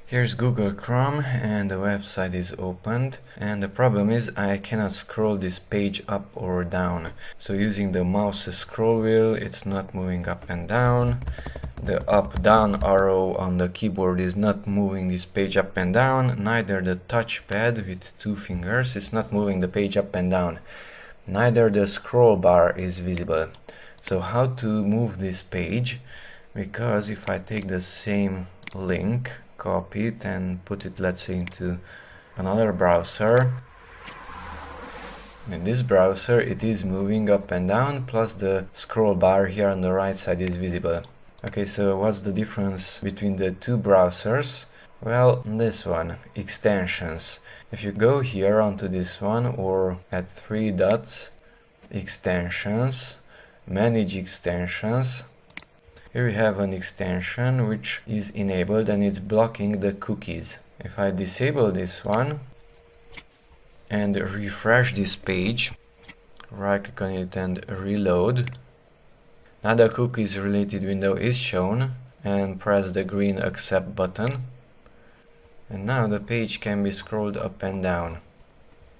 Here's Google Chrome and the website is opened, and the problem is I cannot scroll this page up or down. So using the mouse scroll wheel, it's not moving up and down. The up down arrow on the keyboard is not moving this page up and down. Neither the touchpad with 2 fingers is not moving the page up and down. Neither the scroll bar is visible. So how to move this page? Because if I take the same link, copy it and put it, let's say, into another browser, in this browser it is moving up and down, plus the scroll bar here on the right side is visible. Okay, so what's the difference between the two browsers? Well, this one, extensions. If you go here onto this one, or at 3 dots, extensions, manage extensions, here we have an extension which is enabled and it's blocking the cookies. If I disable this one and refresh this page, right click on it and reload, now the cookies related window is shown, and press the green accept button, and now the page can be scrolled up and down.